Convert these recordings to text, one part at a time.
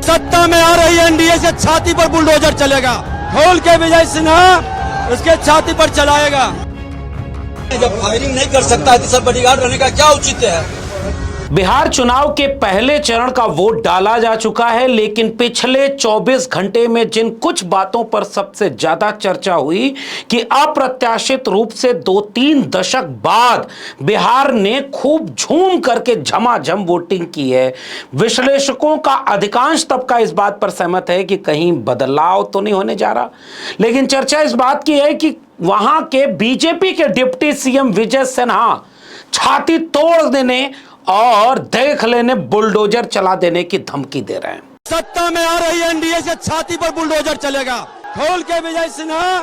सत्ता में आ रही एनडीए से छाती पर बुलडोजर चलेगा। खोल के विजय सिन्हा उसके छाती पर चलाएगा। जब फायरिंग नहीं कर सकता है तो सब बॉडीगार्ड रहने का क्या औचित्य है। बिहार चुनाव के पहले चरण का वोट डाला जा चुका है, लेकिन पिछले 24 घंटे में जिन कुछ बातों पर सबसे ज्यादा चर्चा हुई कि अप्रत्याशित रूप से 2-3 दशक बाद बिहार ने खूब झूम करके झमाझम वोटिंग की है। विश्लेषकों का अधिकांश तबका इस बात पर सहमत है कि कहीं बदलाव तो नहीं होने जा रहा, लेकिन चर्चा इस बात की है कि वहां के बीजेपी के डिप्टी सीएम विजय सिन्हा छाती तोड़ देने और देख लेने बुलडोजर चला देने की धमकी दे रहे हैं। सत्ता में आ रही एनडीए से छाती पर बुलडोजर चलेगा। खोल के विजय सिन्हा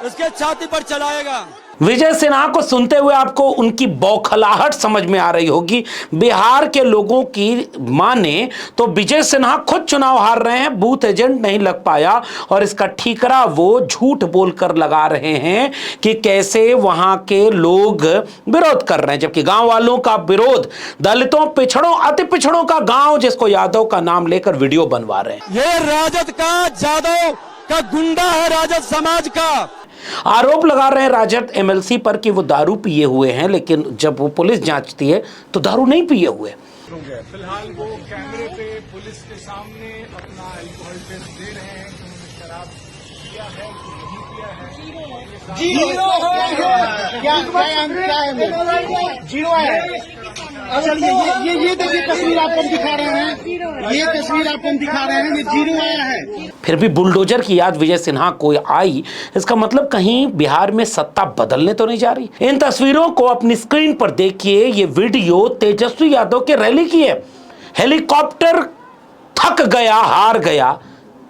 उसके छाती पर चलाएगा। विजय सिन्हा को सुनते हुए आपको उनकी बौखलाहट समझ में आ रही होगी। बिहार के लोगों की माने तो विजय सिन्हा खुद चुनाव हार रहे हैं, बूथ एजेंट नहीं लग पाया और इसका ठीकरा वो झूठ बोलकर लगा रहे हैं कि कैसे वहां के लोग विरोध कर रहे हैं, जबकि गांव वालों का विरोध दलितों, पिछड़ों, अति पिछड़ों का गांव जिसको यादव का नाम लेकर वीडियो बनवा रहे हैं। ये राजद का, जादव का गुंडा है, राजद समाज का। आरोप लगा रहे हैं राजद एमएलसी पर कि वो दारू पिए हुए हैं, लेकिन जब वो पुलिस जांचती है तो दारू नहीं पिए हुए। फिलहाल वो कैमरे पे पुलिस के सामने अपना अल्कोहल टेस्ट दे रहे हैं कि उन्होंने शराब पिया है कि नहीं पिया है। जीरो है। चलिए ये देखिए तस्वीर आपको दिखा रहे हैं, ये तस्वीर आपको दिखा रहे हैं, ये जीरो आया है। फिर भी बुलडोजर की याद विजय सिन्हा को आई, इसका मतलब कहीं बिहार में सत्ता बदलने तो नहीं जा रही। इन तस्वीरों को अपनी स्क्रीन पर देखिए। ये वीडियो तेजस्वी यादव के रैली की है। हेलीकॉप्टर थक गया, हार गया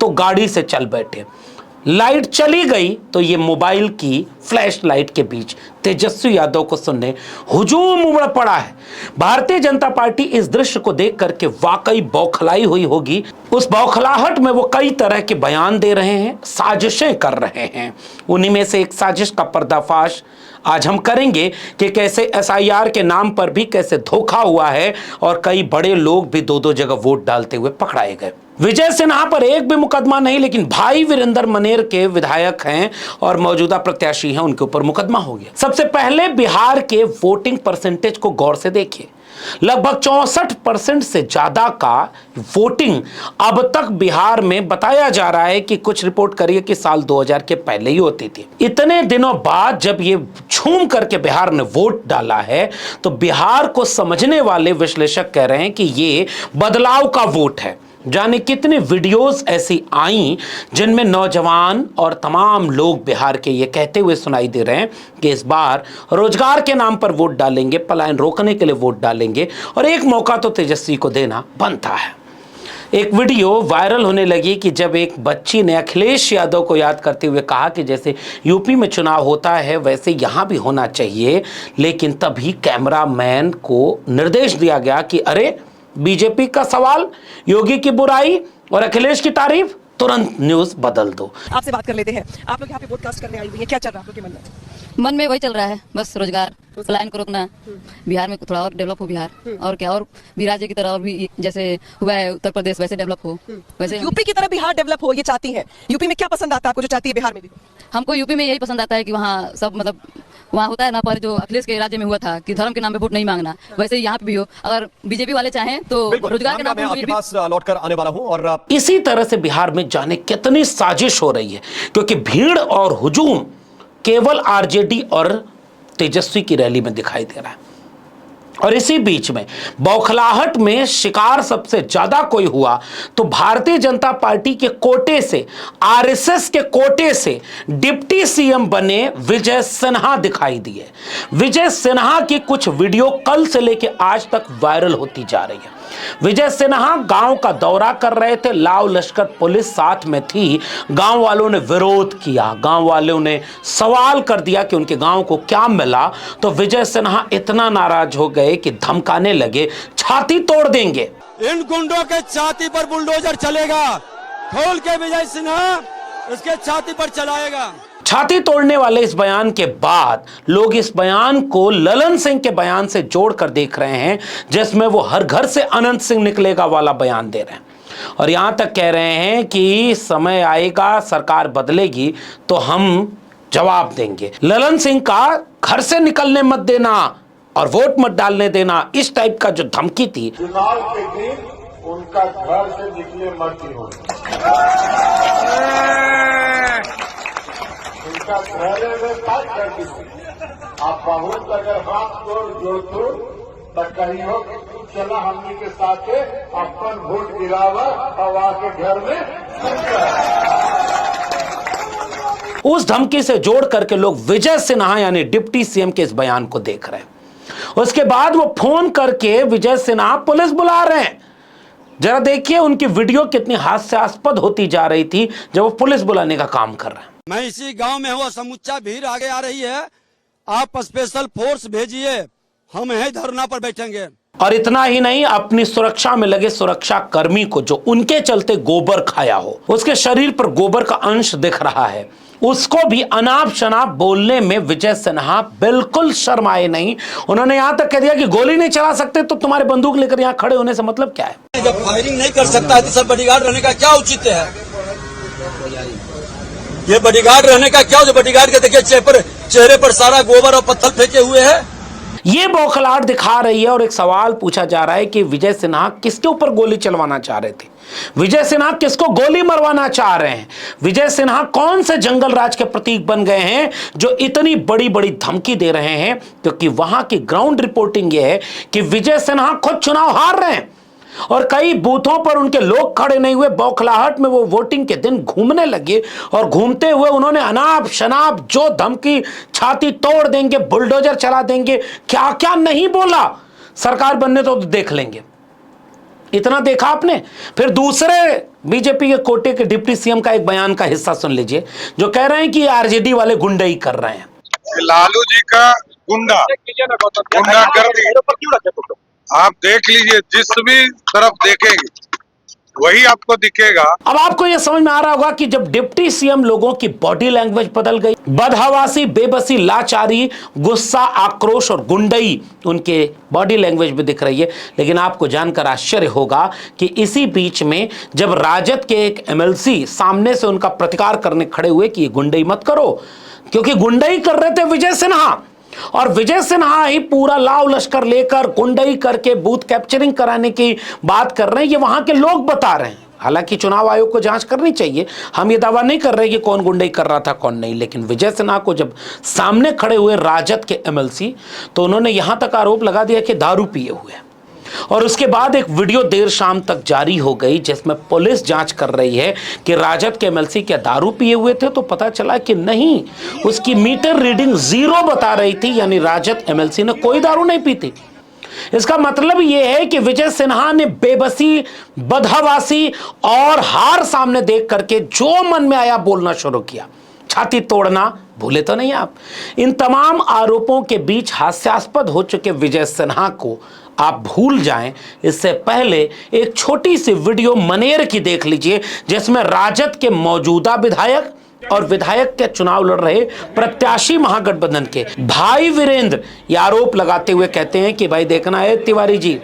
तो गाड़ी से चल बैठे, लाइट चली गई तो ये मोबाइल की फ्लैश लाइट के बीच तेजस्वी यादव को सुनने हुजूम उमड़ पड़ा है। भारतीय जनता पार्टी इस दृश्य को देख करके वाकई बौखलाई हुई होगी। उस बौखलाहट में वो कई तरह के बयान दे रहे हैं, साजिशें कर रहे हैं। उन्हीं में से एक साजिश का पर्दाफाश आज हम करेंगे कि कैसे एसआईआर के नाम पर भी कैसे धोखा हुआ है और कई बड़े लोग भी 2-2 जगह वोट डालते हुए पकड़ाए गए। विजय सिन्हा पर एक भी मुकदमा नहीं, लेकिन भाई वीरेंद्र मनेर के विधायक हैं और मौजूदा प्रत्याशी हैं, उनके ऊपर मुकदमा हो गया। सबसे पहले बिहार के वोटिंग परसेंटेज को गौर से देखिए। लगभग 64% से ज्यादा का वोटिंग अब तक बिहार में बताया जा रहा है कि कुछ रिपोर्ट करिए कि साल 2000 के पहले ही होती थी। इतने दिनों बाद जब ये झूम करके बिहार ने वोट डाला है तो बिहार को समझने वाले विश्लेषक कह रहे हैं कि ये बदलाव का वोट है। जाने कितने वीडियोस ऐसी आई जिनमें नौजवान और तमाम लोग बिहार के ये कहते हुए सुनाई दे रहे हैं कि इस बार रोजगार के नाम पर वोट डालेंगे, पलायन रोकने के लिए वोट डालेंगे और एक मौका तो तेजस्वी को देना बनता है। एक वीडियो वायरल होने लगी कि जब एक बच्ची ने अखिलेश यादव को याद करते हुए कहा कि जैसे यूपी में चुनाव होता है वैसे यहाँ भी होना चाहिए, लेकिन तभी कैमरामैन को निर्देश दिया गया कि अरे बीजेपी का सवाल, योगी की बुराई और अखिलेश की तारीफ, तुरंत न्यूज बदल दो। आपसे बात कर लेते हैं। आप लोग यहाँ पे पॉडकास्ट करने आई हुई हैं, क्या चल रहा है आप लोग के मन में? मन में वही चल रहा है, बस रोजगार, पलायन को रोकना, बिहार में थोड़ा और डेवलप हो बिहार, और क्या, और बिहार की तरह और भी जैसे हुआ है उत्तर प्रदेश वैसे डेवलप हो। वैसे यूपी की तरह बिहार डेवलप हो, ये चाहती हैं। यूपी में क्या पसंद आता है आपको जो चाहती है बिहार में भी? हमको यूपी में यही पसंद आता है कि वहाँ सब मतलब वहाँ होता है ना, पर जो अखिलेश के राज्य में हुआ था कि धर्म के नाम पे वोट नहीं मांगना, वैसे यहाँ पे भी हो। अगर बीजेपी वाले चाहें तो रोजगार के नाम पे आपके पास लौट कर आने वाला हूँ। और इसी तरह से बिहार में जाने कितनी साजिश हो रही है, क्योंकि भीड़ और हुजूम केवल आरजेडी और तेजस्वी की रैली में दिखाई दे रहा है और इसी बीच में बौखलाहट में शिकार सबसे ज्यादा कोई हुआ तो भारतीय जनता पार्टी के कोटे से, आरएसएस के कोटे से डिप्टी सीएम बने विजय सिन्हा दिखाई दिए। विजय सिन्हा की कुछ वीडियो कल से लेकर आज तक वायरल होती जा रही है। विजय सिन्हा गांव का दौरा कर रहे थे, लाव लश्कर पुलिस साथ में थी। गांव वालों ने विरोध किया, गांव वालों ने सवाल कर दिया कि उनके गांव को क्या मिला, तो विजय सिन्हा इतना नाराज हो गए कि धमकाने लगे, छाती तोड़ देंगे। इन गुंडों के छाती पर बुलडोजर चलेगा। खोल के विजय सिन्हा उसके छाती पर चलाएगा। छाती तोड़ने वाले इस बयान के बाद लोग इस बयान को ललन सिंह के बयान से जोड़कर देख रहे हैं, जिसमें वो हर घर से अनंत सिंह निकलेगा वाला बयान दे रहे हैं। और यहां तक कह रहे हैं कि समय आएगा, सरकार बदलेगी तो हम जवाब देंगे। ललन सिंह का घर से निकलने मत देना और वोट मत डालने देना, इस टाइप का जो धमकी थी। चुनाव के दिन उनका घर से निकले मत ही होना, उनका घर में बात कर दीजिए। आप बहुत अगर हाथ जोड़ तो कही हो कि तू चला हमने के साथ अपन वोट गिरावा और आके घर में। उस धमकी से जोड़ करके लोग विजय सिन्हा यानी डिप्टी सीएम के इस बयान को देख रहे हैं। उसके बाद वो फोन करके विजय सिन्हा पुलिस बुला रहे हैं। जरा देखिए उनकी वीडियो कितनी हास्यास्पद होती जा रही थी जब वो पुलिस बुलाने का काम कर रहे हैं। मैं इसी गांव में हूँ, समुच्चा भीड़ आगे आ रही है, आप स्पेशल फोर्स भेजिए, हम यही धरना पर बैठेंगे। और इतना ही नहीं, अपनी सुरक्षा में लगे सुरक्षा कर्मी को जो उनके चलते गोबर खाया हो, उसके शरीर पर गोबर का अंश दिख रहा है, उसको भी अनाप शनाप बोलने में विजय सिन्हा बिल्कुल शर्माए नहीं। उन्होंने यहां तक कह दिया कि गोली नहीं चला सकते तो तुम्हारे बंदूक लेकर यहां खड़े होने से मतलब क्या है। जब फायरिंग नहीं कर सकता है तो सर बॉडीगार्ड रहने का क्या औचित्य है? ये बॉडीगार्ड रहने का क्या? जो बॉडीगार्ड के देखिए चेहरे पर सारा गोबर और पत्थर फेंके हुए हैं। ये बौखलाहट दिखा रही है और एक सवाल पूछा जा रहा है कि विजय सिन्हा किसके ऊपर गोली चलवाना चाह रहे थे, विजय सिन्हा किसको गोली मरवाना चाह रहे हैं, विजय सिन्हा कौन से जंगल राज के प्रतीक बन गए हैं जो इतनी बड़ी बड़ी धमकी दे रहे हैं। क्योंकि वहां की ग्राउंड रिपोर्टिंग यह है कि विजय सिन्हा खुद चुनाव हार रहे हैं और कई बूथों पर उनके लोग खड़े नहीं हुए। बौखलाहट में वो वोटिंग के दिन घूमने लगे और घूमते हुए उन्होंने अनाप शनाप जो धमकी, छाती तोड़ देंगे, बुलडोजर चला देंगे, क्या क्या नहीं बोला। सरकार बनने तो देख लेंगे, इतना देखा आपने। फिर दूसरे बीजेपी के कोटे के डिप्टी सीएम का एक बयान का हिस्सा सुन लीजिए जो कह रहे हैं कि आरजेडी वाले गुंडाई कर रहे हैं। लालू जी का गुंडागर्दी आप देख लीजिए, जिस भी तरफ देखेंगे वही आपको दिखेगा। अब आपको यह समझ में आ रहा होगा कि जब डिप्टी सीएम लोगों की बॉडी लैंग्वेज बदल गई, बदहवासी, बेबसी, लाचारी, गुस्सा, आक्रोश और गुंडई उनके बॉडी लैंग्वेज में दिख रही है। लेकिन आपको जानकर आश्चर्य होगा कि इसी बीच में जब राजद के एक एमएलसी सामने से उनका प्रतिकार करने खड़े हुए कि ये गुंडई मत करो, क्योंकि गुंडई कर रहे थे विजय सिन्हा, और विजय सिन्हा ही पूरा लाव लश्कर लेकर गुंडई करके बूथ कैप्चरिंग कराने की बात कर रहे हैं। ये वहां के लोग बता रहे हैं। हालांकि चुनाव आयोग को जांच करनी चाहिए, हम ये दावा नहीं कर रहे कि कौन गुंडई कर रहा था कौन नहीं, लेकिन विजय सिन्हा को जब सामने खड़े हुए राजद के एमएलसी तो उन्होंने यहां तक आरोप लगा दिया कि दारू पिए हुए हैं। और उसके बाद एक वीडियो देर शाम तक जारी हो गई जिसमें पुलिस जांच कर रही है कि राजद के एमएलसी क्या दारू पिए हुए थे, तो पता चला कि नहीं, उसकी मीटर रीडिंग 0 बता रही थी, यानी राजद एमएलसी ने कोई दारू नहीं पी थी। इसका मतलब यह है कि विजय सिन्हा ने बेबसी, बदहवासी और हार सामने देख करके जो मन में आया बोलना शुरू किया। छाती तोड़ना भूले तो नहीं आप। इन तमाम आरोपों के बीच हास्यास्पद हो चुके विजय सिन्हा को आप भूल जाएं, इससे पहले एक छोटी सी वीडियो मनेर की देख लीजिए जिसमें राजद के मौजूदा विधायक और विधायक के चुनाव लड़ रहे प्रत्याशी महागठबंधन के भाई वीरेंद्र ये आरोप लगाते हुए कहते हैं कि भाई देखना है तिवारी जी,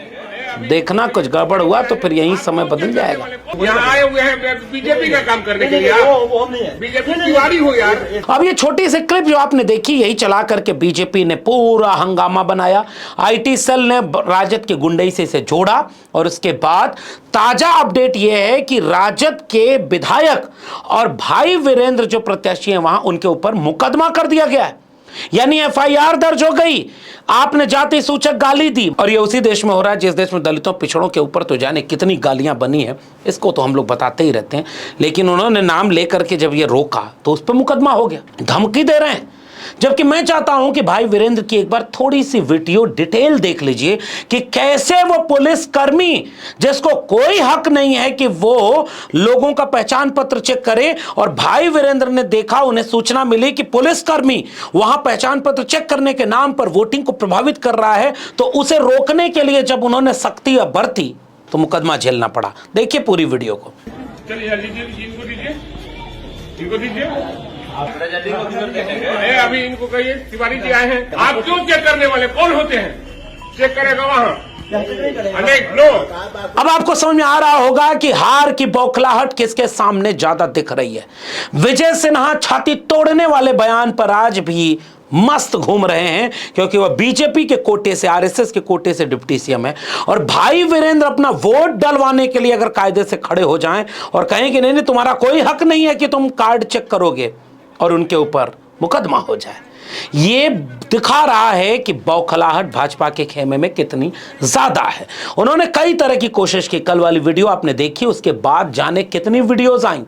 देखना कुछ गड़बड़ हुआ तो फिर यही समय बदल जाएगा। यहाँ आए हुए हैं बीजेपी का काम करने के लिए, बीजेपी तिवारी हो यार। अब ये छोटी सी क्लिप जो आपने देखी, यही चला करके बीजेपी ने पूरा हंगामा बनाया। आईटी सेल ने राजद के गुंडई से इसे जोड़ा और उसके बाद ताजा अपडेट यह है कि राजद के विधायक और भाई वीरेंद्र जो प्रत्याशी हैं वहां, उनके ऊपर मुकदमा कर दिया गया है, यानी एफआईआर दर्ज हो गई। आपने जाति सूचक गाली दी, और ये उसी देश में हो रहा है जिस देश में दलितों, पिछड़ों के ऊपर तो जाने कितनी गालियां बनी है, इसको तो हम लोग बताते ही रहते हैं। लेकिन उन्होंने नाम लेकर के जब ये रोका तो उस पर मुकदमा हो गया, धमकी दे रहे हैं। जबकि मैं चाहता हूं कि भाई वीरेंद्र की एक बार थोड़ी सी वीडियो डिटेल देख लीजिए कि कैसे वो पुलिस कर्मी, जिसको कोई हक नहीं है कि वो लोगों का पहचान पत्र चेक करे, और भाई वीरेंद्र ने देखा, उन्हें सूचना मिली कि पुलिस कर्मी वहां पहचान पत्र चेक करने के नाम पर वोटिंग को प्रभावित कर रहा है, तो उसे रोकने के लिए जब उन्होंने सख्ती बरती तो मुकदमा झेलना पड़ा। देखिए पूरी वीडियो को। चलिए इनको दीजिए, अभी इनको कहिए तिवारी जी आए हैं, आप क्यों चेक करने वाले, कौन होते हैं? चेक करेगा वहाँ, अब आपको समझ में आ रहा होगा कि हार की बौखलाहट किसके सामने ज्यादा दिख रही है। विजय सिन्हा छाती तोड़ने वाले बयान पर आज भी मस्त घूम रहे हैं, क्योंकि वह बीजेपी के कोटे से, आरएसएस के कोटे से डिप्टी सीएम है। और भाई वीरेंद्र अपना वोट डलवाने के लिए अगर कायदे से खड़े हो जाएं और कहें कि नहीं तुम्हारा कोई हक नहीं है कि तुम कार्ड चेक करोगे, और उनके ऊपर मुकदमा हो जाए, ये दिखा रहा है कि बौखलाहट भाजपा के खेमे में कितनी ज्यादा है। उन्होंने कई तरह की कोशिश की। कल वाली वीडियो आपने देखी, उसके बाद जाने कितनी वीडियोस आई।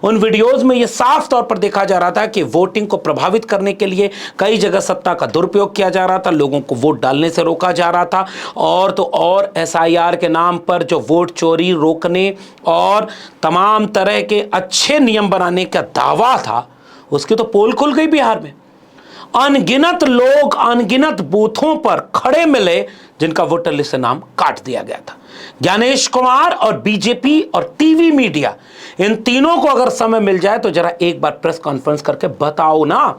उन वीडियोस में यह साफ तौर पर देखा जा रहा था कि वोटिंग को प्रभावित करने के लिए कई जगह सत्ता का दुरुपयोग किया जा रहा था, लोगों को वोट डालने से रोका जा रहा था, और तो और एसआईआर के नाम पर जो वोट चोरी रोकने और तमाम तरह के अच्छे नियम बनाने का दावा था, उसकी तो पोल खुल गई बिहार में। अनगिनत लोग अनगिनत बूथों पर खड़े मिले जिनका वोटर लिस्ट से नाम काट दिया गया था। ज्ञानेश कुमार और बीजेपी और टीवी मीडिया, इन तीनों को अगर समय मिल जाए तो जरा एक बार प्रेस कॉन्फ्रेंस करके बताओ ना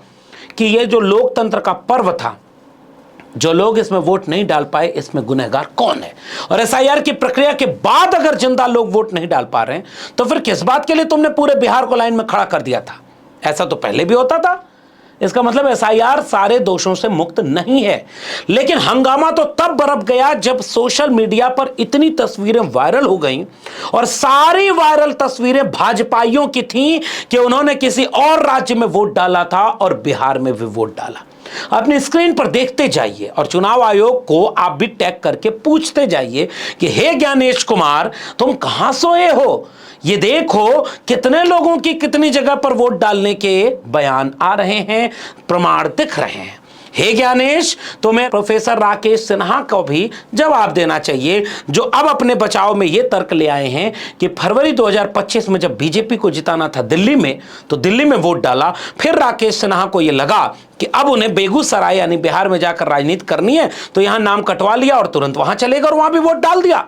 कि ये जो लोकतंत्र का पर्व था, जो लोग इसमें वोट नहीं डाल पाए, इसमें गुनहगार कौन है। और एसआईआर की प्रक्रिया के बाद अगर जिंदा लोग वोट नहीं डाल पा रहे हैं तो फिर किस बात के लिए तुमने पूरे बिहार को लाइन में खड़ा कर दिया था। ऐसा तो पहले भी होता था। इसका मतलब एसआईआर सारे दोषों से मुक्त नहीं है। लेकिन हंगामा तो तब बरप गया जब सोशल मीडिया पर इतनी तस्वीरें वायरल हो गईं, और सारी वायरल तस्वीरें भाजपाइयों की थीं कि उन्होंने किसी और राज्य में वोट डाला था और बिहार में भी वोट डाला। अपनी स्क्रीन पर देखते जाइए और चुनाव आयोग को आप भी टैग करके पूछते जाइए कि हे ज्ञानेश कुमार, तुम कहां सोए हो, ये देखो कितने लोगों की कितनी जगह पर वोट डालने के बयान आ रहे हैं, प्रमाण दिख रहे हैं। हे ज्ञानेश, तुम्हें प्रोफेसर राकेश सिन्हा को भी जवाब देना चाहिए, जो अब अपने बचाव में यह तर्क ले आए हैं कि फरवरी 2025 में जब बीजेपी को जिताना था दिल्ली में, तो दिल्ली में वोट डाला। फिर राकेश सिन्हा को यह लगा कि अब उन्हें बेगूसराय यानी बिहार में जाकर राजनीति करनी है, तो यहां नाम कटवा लिया और तुरंत वहां चले गए और वहां भी वोट डाल दिया।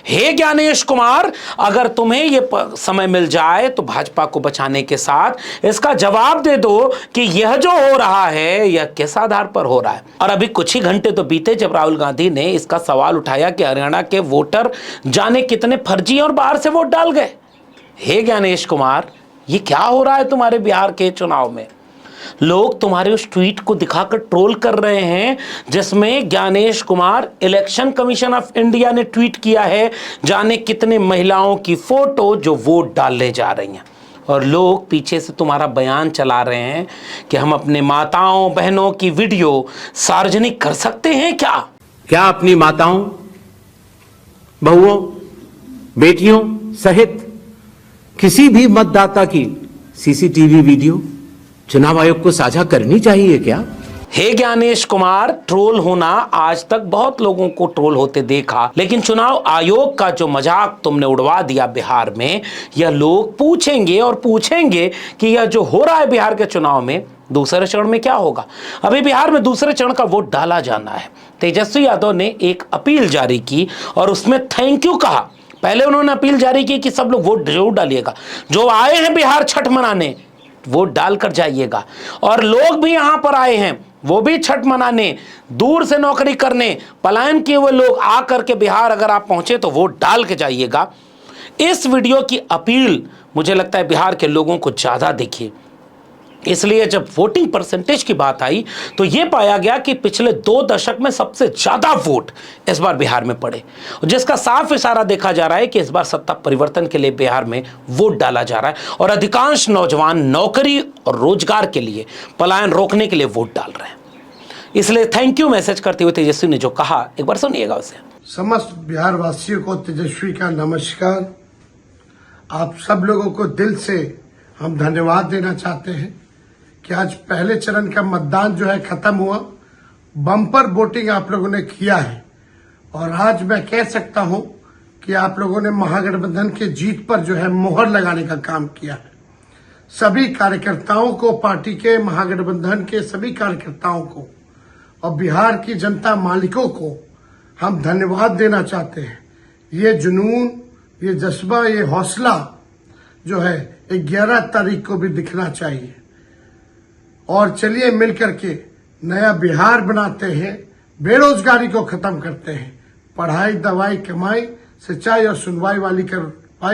हे ज्ञानेश कुमार, अगर तुम्हें यह समय मिल जाए तो भाजपा को बचाने के साथ इसका जवाब दे दो कि यह जो हो रहा है यह किस आधार पर हो रहा है। और अभी कुछ ही घंटे तो बीते जब राहुल गांधी ने इसका सवाल उठाया कि हरियाणा के वोटर जाने कितने फर्जी और बाहर से वोट डाल गए। हे ज्ञानेश कुमार, ये क्या हो रहा है तुम्हारे बिहार के चुनाव में। लोग तुम्हारे उस ट्वीट को दिखाकर ट्रोल कर रहे हैं जिसमें Gyanesh Kumar, Election Commission of India ने ट्वीट किया है जाने कितने महिलाओं की फोटो जो वोट डालने जा रही हैं, और लोग पीछे से तुम्हारा बयान चला रहे हैं कि हम अपने माताओं बहनों की वीडियो सार्वजनिक कर सकते हैं। क्या अपनी माताओं, बहुओं, बेटियों सहित किसी भी मतदाता की सीसीटीवी वीडियो चुनाव आयोग को साझा करनी चाहिए क्या? हे ज्ञानेश कुमार, ट्रोल होना आज तक बहुत लोगों को ट्रोल होते देखा, लेकिन चुनाव आयोग का जो मजाक तुमने उड़वा दिया बिहार में, यह लोग पूछेंगे और पूछेंगे कि यह जो हो रहा है बिहार के चुनाव में दूसरे चरण में क्या होगा। अभी बिहार में दूसरे चरण का वोट डाला जाना है। तेजस्वी यादव ने एक अपील जारी की और उसमें थैंक यू कहा। पहले उन्होंने अपील जारी की कि सब लोग वोट जरूर डालिएगा, जो आए हैं बिहार छठ मनाने वोट डालकर जाइएगा, और लोग भी यहां पर आए हैं वो भी छठ मनाने, दूर से नौकरी करने, पलायन किए हुए लोग आकर के बिहार अगर आप पहुंचे तो वोट डाल के जाइएगा। इस वीडियो की अपील मुझे लगता है बिहार के लोगों को ज्यादा दिखी, इसलिए जब वोटिंग परसेंटेज की बात आई तो यह पाया गया कि पिछले 2 दशक में सबसे ज्यादा वोट इस बार बिहार में पड़े, जिसका साफ इशारा देखा जा रहा है कि इस बार सत्ता परिवर्तन के लिए बिहार में वोट डाला जा रहा है और अधिकांश नौजवान नौकरी और रोजगार के लिए, पलायन रोकने के लिए वोट डाल रहे हैं। इसलिए थैंक यू मैसेज करते हुए तेजस्वी ने जो कहा, एक बार सुनिएगा उसे। समस्त बिहार वासियों को तेजस्वी का नमस्कार। आप सब लोगों को दिल से हम धन्यवाद देना चाहते हैं कि आज पहले चरण का मतदान जो है खत्म हुआ, बम्पर वोटिंग आप लोगों ने किया है, और आज मैं कह सकता हूं कि आप लोगों ने महागठबंधन के जीत पर जो है मोहर लगाने का काम किया है। सभी कार्यकर्ताओं को, पार्टी के, महागठबंधन के सभी कार्यकर्ताओं को और बिहार की जनता मालिकों को हम धन्यवाद देना चाहते हैं। ये जुनून, ये जज्बा, ये हौसला जो है 11 तारीख को भी दिखना चाहिए, और चलिए मिलकर के नया बिहार बनाते हैं, बेरोजगारी को खत्म करते हैं, पढ़ाई दवाई कमाई सच्चाई और सुनवाई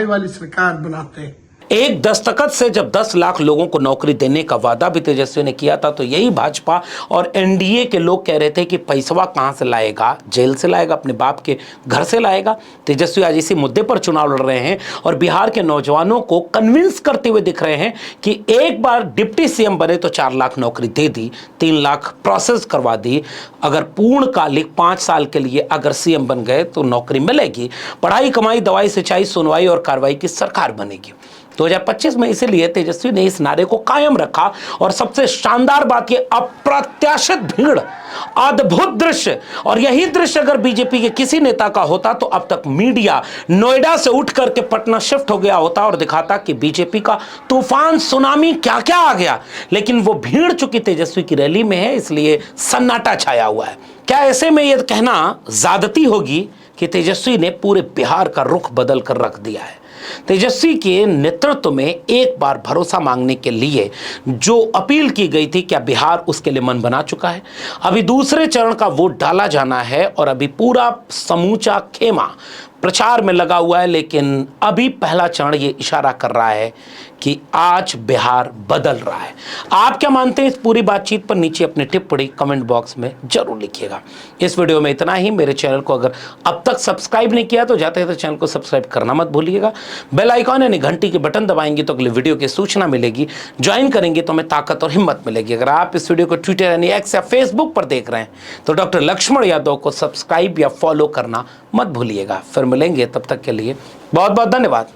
वाली सरकार बनाते हैं। एक दस्तखत से जब 10 लाख लोगों को नौकरी देने का वादा भी तेजस्वी ने किया था, तो यही भाजपा और एनडीए के लोग कह रहे थे कि पैसवा कहां से लाएगा, जेल से लाएगा, अपने बाप के घर से लाएगा। तेजस्वी आज इसी मुद्दे पर चुनाव लड़ रहे हैं और बिहार के नौजवानों को कन्विंस करते हुए दिख रहे हैं कि एक बार डिप्टी सीएम बने तो 4 लाख नौकरी दे दी, 3 लाख प्रोसेस करवा दी, अगर पूर्णकालिक 5 साल के लिए अगर सीएम बन गए तो नौकरी मिलेगी, पढ़ाई कमाई दवाई सिंचाई सुनवाई और कार्रवाई की सरकार बनेगी। 2025 में इसीलिए तेजस्वी ने इस नारे को कायम रखा और सबसे शानदार बात ये अप्रत्याशित भीड़, अद्भुत दृश्य, और यही दृश्य अगर बीजेपी के किसी नेता का होता तो अब तक मीडिया नोएडा से उठ करके पटना शिफ्ट हो गया होता और दिखाता कि बीजेपी का तूफान सुनामी क्या क्या आ गया। लेकिन वो भीड़ चूंकि तेजस्वी की रैली में है इसलिए सन्नाटा छाया हुआ है। क्या ऐसे में यह कहना ज्यादती होगी कि तेजस्वी ने पूरे बिहार का रुख बदल कर रख दिया है? तेजस्वी के नेतृत्व में एक बार भरोसा मांगने के लिए जो अपील की गई थी, क्या बिहार उसके लिए मन बना चुका है? अभी दूसरे चरण का वोट डाला जाना है और अभी पूरा समूचा खेमा प्रचार में लगा हुआ है, लेकिन अभी पहला चरण ये इशारा कर रहा है कि आज बिहार बदल रहा है। आप क्या मानते हैं इस पूरी बातचीत पर? नीचे अपनी टिप्पणी कमेंट बॉक्स में जरूर लिखिएगा। इस वीडियो में इतना ही। मेरे चैनल को अगर अब तक सब्सक्राइब नहीं किया तो जाते हैं तो चैनल को सब्सक्राइब करना मत भूलिएगा। बेल आइकॉन यानी घंटी के बटन दबाएंगे तो अगले वीडियो की सूचना मिलेगी। ज्वाइन करेंगे तो हमें ताकत और हिम्मत मिलेगी। अगर आप इस वीडियो को ट्विटर यानी एक्स या फेसबुक पर देख रहे हैं तो डॉक्टर लक्ष्मण यादव को सब्सक्राइब या फॉलो करना मत भूलिएगा। फिर मिलेंगे, तब तक के लिए बहुत बहुत धन्यवाद।